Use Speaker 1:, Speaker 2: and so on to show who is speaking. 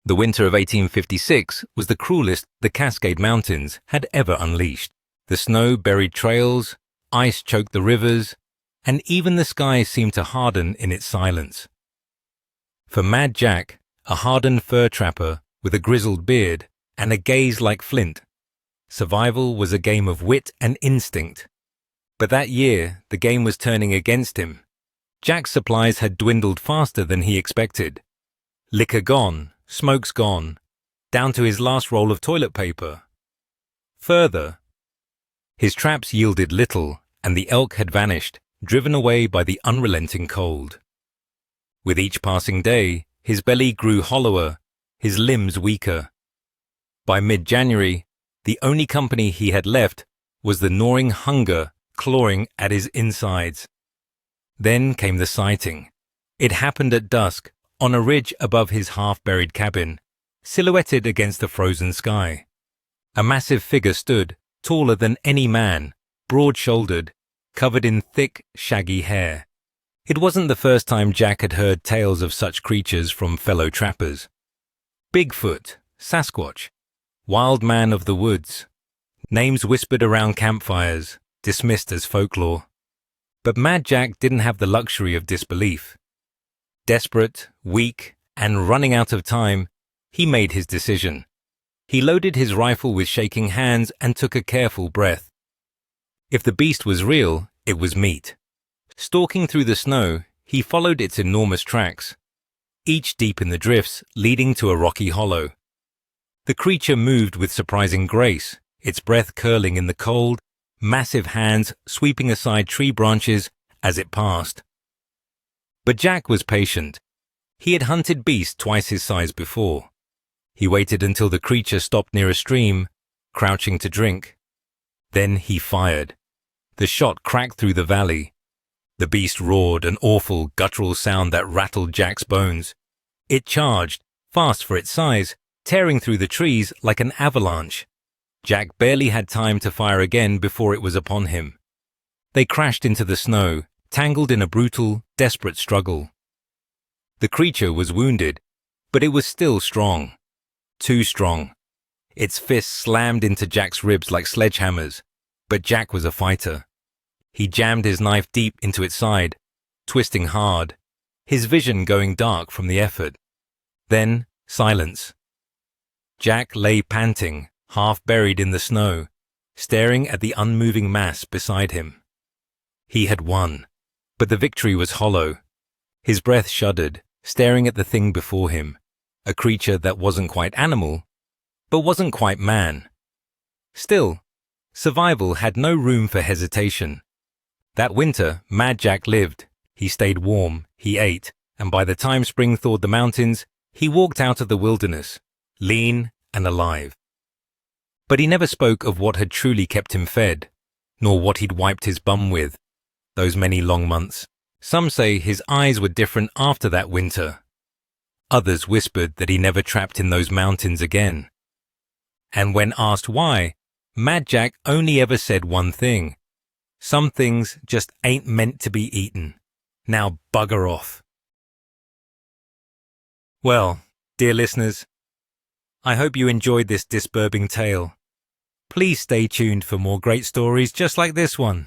Speaker 1: The winter of 1856 was the cruelest the Cascade Mountains had ever unleashed. The snow buried trails, ice choked the rivers, and even the sky seemed to harden in its silence. For Mad Jack, a hardened fur trapper with a grizzled beard and a gaze like flint, survival was a game of wit and instinct. But that year, the game was turning against him. Jack's supplies had dwindled faster than he expected. Liquor gone, smokes gone, down to his last roll of toilet paper. Further, his traps yielded little, and the elk had vanished, driven away by the unrelenting cold. With each passing day, his belly grew hollower, his limbs weaker. By mid-January, the only company he had left was the gnawing hunger clawing at his insides. Then came the sighting. It happened at dusk, on a ridge above his half-buried cabin, silhouetted against the frozen sky. A massive figure stood, taller than any man, broad-shouldered, covered in thick, shaggy hair. It wasn't the first time Jack had heard tales of such creatures from fellow trappers. Bigfoot, Sasquatch, wild man of the woods. Names whispered around campfires, dismissed as folklore. But Mad Jack didn't have the luxury of disbelief. Desperate, weak, and running out of time, he made his decision. He loaded his rifle with shaking hands and took a careful breath. If the beast was real, it was meat. Stalking through the snow, he followed its enormous tracks, each deep in the drifts, leading to a rocky hollow. The creature moved with surprising grace, its breath curling in the cold, massive hands sweeping aside tree branches as it passed. But Jack was patient. He had hunted beasts twice his size before. He waited until the creature stopped near a stream, crouching to drink. Then he fired. The shot cracked through the valley. The beast roared, an awful, guttural sound that rattled Jack's bones. It charged, fast for its size, tearing through the trees like an avalanche. Jack barely had time to fire again before it was upon him. They crashed into the snow, tangled in a brutal, desperate struggle. The creature was wounded, but it was still strong. Too strong. Its fists slammed into Jack's ribs like sledgehammers, but Jack was a fighter. He jammed his knife deep into its side, twisting hard, his vision going dark from the effort. Then, silence. Jack lay panting, half buried in the snow, staring at the unmoving mass beside him. He had won, but the victory was hollow. His breath shuddered, staring at the thing before him, a creature that wasn't quite animal, but wasn't quite man. Still, survival had no room for hesitation. That winter, Mad Jack lived. He stayed warm, he ate, and by the time spring thawed the mountains, he walked out of the wilderness, lean and alive. But he never spoke of what had truly kept him fed, nor what he'd wiped his bum with, those many long months. Some say his eyes were different after that winter. Others whispered that he never trapped in those mountains again. And when asked why, Mad Jack only ever said one thing. Some things just ain't meant to be eaten. Now bugger off. Well, dear listeners, I hope you enjoyed this disturbing tale. Please stay tuned for more great stories just like this one.